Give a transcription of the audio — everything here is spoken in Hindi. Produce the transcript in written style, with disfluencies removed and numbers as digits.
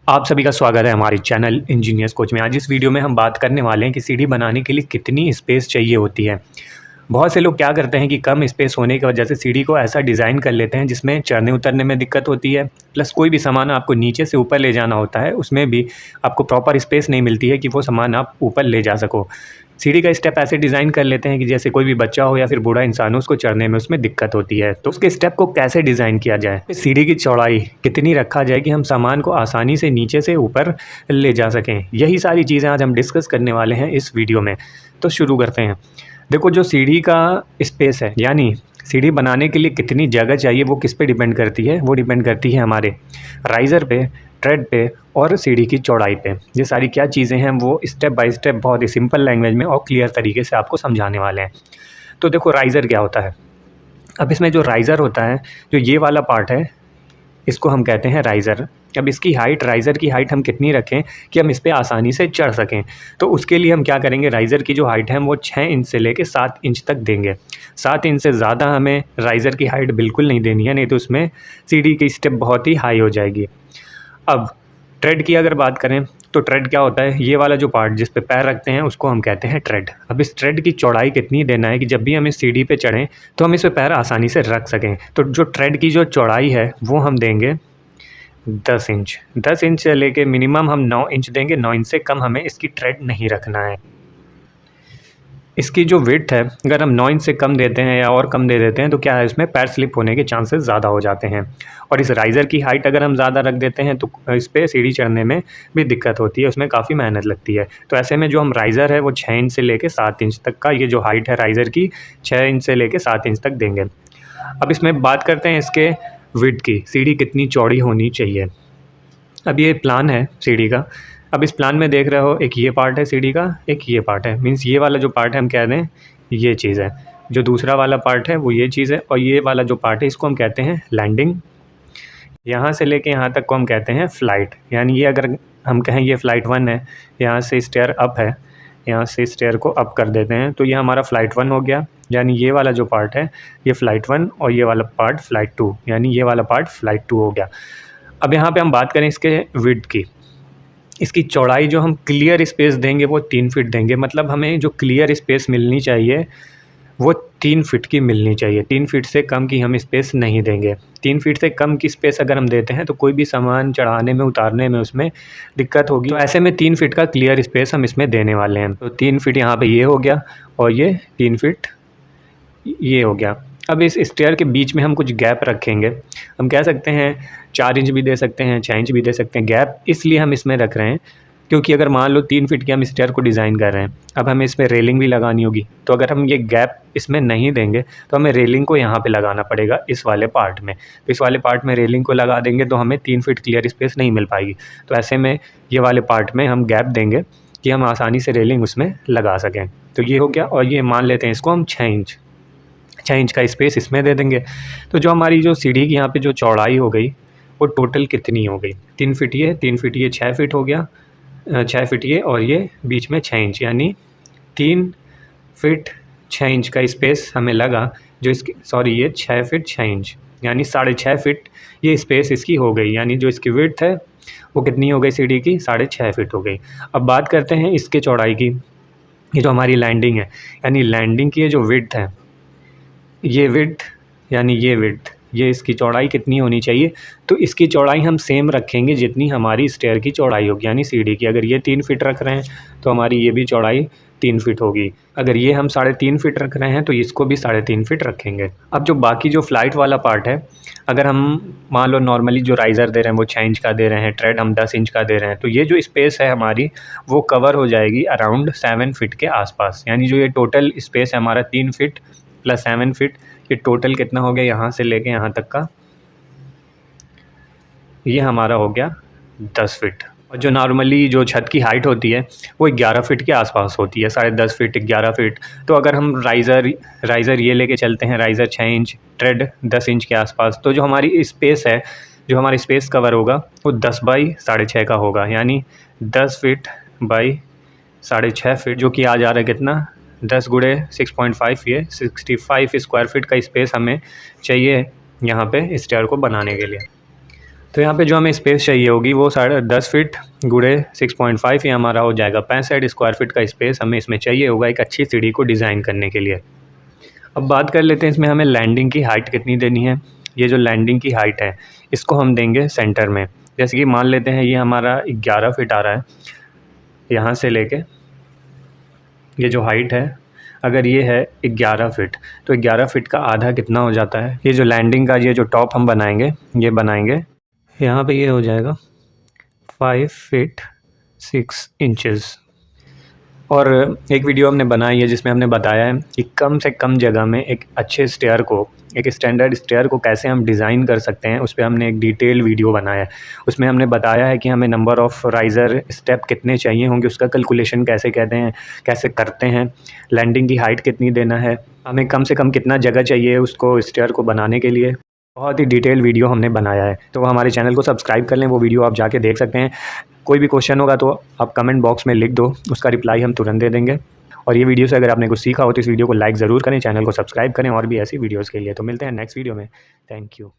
आप सभी का स्वागत है हमारे चैनल इंजीनियर्स कोच में। आज इस वीडियो में हम बात करने वाले हैं कि सीढ़ी बनाने के लिए कितनी स्पेस चाहिए होती है। बहुत से लोग क्या करते हैं कि कम स्पेस होने की वजह से सीढ़ी को ऐसा डिज़ाइन कर लेते हैं जिसमें चढ़ने उतरने में दिक्कत होती है, प्लस कोई भी सामान आपको नीचे से ऊपर ले जाना होता है उसमें भी आपको प्रॉपर स्पेस नहीं मिलती है कि वो सामान आप ऊपर ले जा सको। सीढ़ी का स्टेप ऐसे डिज़ाइन कर लेते हैं कि जैसे कोई भी बच्चा हो या फिर बूढ़ा इंसान हो, उसको चढ़ने में उसमें दिक्कत होती है। तो उसके स्टेप को कैसे डिज़ाइन किया जाए, सीढ़ी की चौड़ाई कितनी रखा जाए कि हम सामान को आसानी से नीचे से ऊपर ले जा सकें, यही सारी चीज़ें आज हम डिस्कस करने वाले हैं इस वीडियो में। तो शुरू करते हैं। देखो, जो सीढ़ी का स्पेस है, यानी सीढ़ी बनाने के लिए कितनी जगह चाहिए, वो किस पे डिपेंड करती है? वो डिपेंड करती है हमारे राइज़र पे, ट्रेड पे और सीढ़ी की चौड़ाई पे। ये सारी क्या चीज़ें हैं वो स्टेप बाय स्टेप बहुत ही सिंपल लैंग्वेज में और क्लियर तरीके से आपको समझाने वाले हैं। तो देखो, राइज़र क्या होता है। अब इसमें जो राइज़र होता है, जो ये वाला पार्ट है, इसको हम कहते हैं राइज़र। अब इसकी हाइट, राइज़र की हाइट हम कितनी रखें कि हम इस पे आसानी से चढ़ सकें? तो उसके लिए हम क्या करेंगे, राइज़र की जो हाइट है हम वो 6 इंच से लेके 7 इंच तक देंगे। 7 इंच से ज़्यादा हमें राइज़र की हाइट बिल्कुल नहीं देनी है, नहीं तो उसमें सीढ़ी की स्टेप बहुत ही हाई हो जाएगी। अब ट्रेड की अगर बात करें तो ट्रेड क्या होता है, ये वाला जो पार्ट जिस पे पैर रखते हैं उसको हम कहते हैं ट्रेड। अब इस ट्रेड की चौड़ाई कितनी देना है कि जब भी हम इस सीढ़ी पे चढ़ें तो हम इस पे पैर आसानी से रख सकें। तो जो ट्रेड की जो चौड़ाई है वो हम देंगे 10 इंच। 10 इंच से लेके मिनिमम हम 9 इंच देंगे। 9 इंच से कम हमें इसकी ट्रेड नहीं रखना है। इसकी जो विड्थ है, अगर हम 9 इंच से कम देते हैं या और कम दे देते हैं तो क्या है, इसमें पैर स्लिप होने के चांसेस ज़्यादा हो जाते हैं। और इस राइज़र की हाइट अगर हम ज़्यादा रख देते हैं तो इस पर सीढ़ी चढ़ने में भी दिक्कत होती है, उसमें काफ़ी मेहनत लगती है। तो ऐसे में जो हम राइज़र है वो 6 इंच से लेके 7 इंच तक का, ये जो हाइट है राइज़र की 6 इंच से लेके 7 इंच तक देंगे। अब इसमें बात करते हैं इसके विड्थ की, सीढ़ी कितनी चौड़ी होनी चाहिए। अब ये प्लान है सीढ़ी का। अब इस प्लान में देख रहे हो, एक ये पार्ट है सीढ़ी का, एक ये पार्ट है। मीन्स ये वाला जो पार्ट है हम कह दें ये चीज़ है, जो दूसरा वाला पार्ट है वो ये चीज़ है, और ये वाला जो पार्ट है इसको हम कहते हैं लैंडिंग। यहाँ से लेके यहाँ तक को हम कहते हैं फ़्लाइट। यानी ये अगर हम कहें ये फ़्लाइट 1 है, यहाँ से स्टेयर अप है, यहाँ से स्टेयर को अप कर देते हैं तो ये हमारा फ़्लाइट 1 हो गया। यानी ये वाला जो पार्ट है ये फ़्लाइट 1 और ये वाला पार्ट फ़्लाइट 2, यानी ये वाला पार्ट फ़्लाइट 2 हो गया। अब यहाँ पे हम बात करें इसके विड्थ की। इसकी चौड़ाई जो हम क्लियर स्पेस देंगे वो 3 फीट देंगे। मतलब हमें जो क्लियर स्पेस मिलनी चाहिए वो 3 फीट की मिलनी चाहिए। 3 फीट से कम की हम स्पेस नहीं देंगे। 3 फीट से कम की स्पेस अगर हम देते हैं तो कोई भी सामान चढ़ाने में, उतारने में उसमें दिक्कत होगी। तो ऐसे में 3 फीट का क्लियर स्पेस हम इसमें देने वाले हैं। तो 3 फीट यहाँ पे ये हो गया और ये 3 फीट ये हो गया। अब इस स्टेयर के बीच में हम कुछ गैप रखेंगे। हम कह सकते हैं 4 इंच भी दे सकते हैं, 6 इंच भी दे सकते हैं। गैप इसलिए हम इसमें रख रहे हैं क्योंकि अगर मान लो 3 फीट की हम स्टेयर को डिज़ाइन कर रहे हैं, अब हमें इसमें रेलिंग भी लगानी होगी। तो अगर हम ये गैप इसमें नहीं देंगे तो हमें रेलिंग को यहाँ पे लगाना पड़ेगा इस वाले पार्ट में। तो इस वाले पार्ट में रेलिंग को लगा देंगे तो हमें 3 फीट क्लियर स्पेस नहीं मिल पाएगी। तो ऐसे में ये वाले पार्ट में हम गैप देंगे कि हम आसानी से रेलिंग उसमें लगा सकें। तो ये हो गया। और ये मान लेते हैं इसको हम 6 इंच का स्पेस इसमें दे देंगे। तो जो हमारी जो सीढ़ी की यहाँ पे जो चौड़ाई हो गई वो टोटल कितनी हो गई, 3 फीट ये, 3 फीट ये, 6 फीट हो गया। 6 फीट ये और ये बीच में 6 इंच, यानी 3 फीट 6 इंच का स्पेस हमें लगा। जो इसकी ये 6 फीट 6 इंच यानी 6.5 फीट ये स्पेस इसकी हो गई। यानी जो इसकी विड्थ है वो कितनी हो गई सीढ़ी की, 6.5 फीट हो गई। अब बात करते हैं इसके चौड़ाई की। ये जो हमारी लैंडिंग है, यानी लैंडिंग की ये जो विड्थ है, ये विड्थ यानी ये विड्थ, ये इसकी चौड़ाई कितनी होनी चाहिए। तो इसकी चौड़ाई हम सेम रखेंगे जितनी हमारी स्टेयर की चौड़ाई होगी। यानी सीढ़ी की अगर ये 3 फीट रख रहे हैं तो हमारी ये भी चौड़ाई 3 फीट होगी। अगर ये हम 3.5 फीट रख रहे हैं तो इसको भी 3.5 फीट रखेंगे। अब जो बाकी जो फ़्लाइट वाला पार्ट है, अगर हम मान लो नॉर्मली जो राइज़र दे रहे हैं वो 6 इंच का दे रहे हैं, ट्रेड हम 10 इंच का दे रहे हैं, तो ये जो स्पेस है हमारी वो कवर हो जाएगी अराउंड 7 फीट के आसपास। यानी जो ये टोटल स्पेस है हमारा 3 फीट प्लस 7 फीट, ये टोटल कितना हो गया, यहाँ से लेके यहाँ तक का ये हमारा हो गया 10 फीट। और जो नॉर्मली जो छत की हाइट होती है वो 11 फीट के आसपास होती है, 10.5 फीट 11 फीट। तो अगर हम राइज़र ये लेके चलते हैं, राइज़र 6 इंच, ट्रेड 10 इंच के आसपास, तो जो हमारी स्पेस है, जो हमारी स्पेस कवर होगा वो 10 बाई 6.5 का होगा। यानी 10 फीट बाई 6.5 फीट, जो कि आ जा रहा है कितना, 10 गुणे 6.5, ये 65 स्क्वायर फीट का स्पेस हमें चाहिए यहाँ पे स्टेयर को बनाने के लिए। तो यहाँ पे जो हमें स्पेस चाहिए होगी वो 10.5 फीट गुणे 6.5, ये हमारा हो जाएगा 65 स्क्वायर फीट का स्पेस हमें इसमें चाहिए होगा एक अच्छी सीढ़ी को डिज़ाइन करने के लिए। अब बात कर लेते हैं इसमें हमें लैंडिंग की हाइट कितनी देनी है। ये जो लैंडिंग की हाइट है इसको हम देंगे सेंटर में। जैसे कि मान लेते हैं ये हमारा 11 फीट आ रहा है, यहाँ से लेके ये जो हाइट है अगर ये है 11 फीट, तो 11 फीट का आधा कितना हो जाता है। ये जो लैंडिंग का ये जो टॉप हम बनाएंगे, ये बनाएंगे यहाँ पे, ये हो जाएगा 5 फीट 6 इंचेस। और एक वीडियो हमने बनाई है जिसमें हमने बताया है कि कम से कम जगह में एक अच्छे स्टेयर को, एक स्टैंडर्ड स्टेयर को कैसे हम डिज़ाइन कर सकते हैं, उस पर हमने एक डिटेल वीडियो बनाया है। उसमें हमने बताया है कि हमें नंबर ऑफ़ राइज़र स्टेप कितने चाहिए होंगे, उसका कैलकुलेशन कैसे कहते हैं, कैसे करते हैं, लैंडिंग की हाइट कितनी देना है, हमें कम से कम कितना जगह चाहिए उसको स्टेयर को बनाने के लिए। बहुत ही डिटेल वीडियो हमने बनाया है, तो हमारे चैनल को सब्सक्राइब कर लें, वो वीडियो आप जाके देख सकते हैं। कोई भी क्वेश्चन होगा तो आप कमेंट बॉक्स में लिख दो, उसका रिप्लाई हम तुरंत दे देंगे। और ये वीडियो से अगर आपने कुछ सीखा हो तो इस वीडियो को लाइक ज़रूर करें, चैनल को सब्सक्राइब करें और भी ऐसी वीडियोज़ के लिए। तो मिलते हैं नेक्स्ट वीडियो में। Thank you.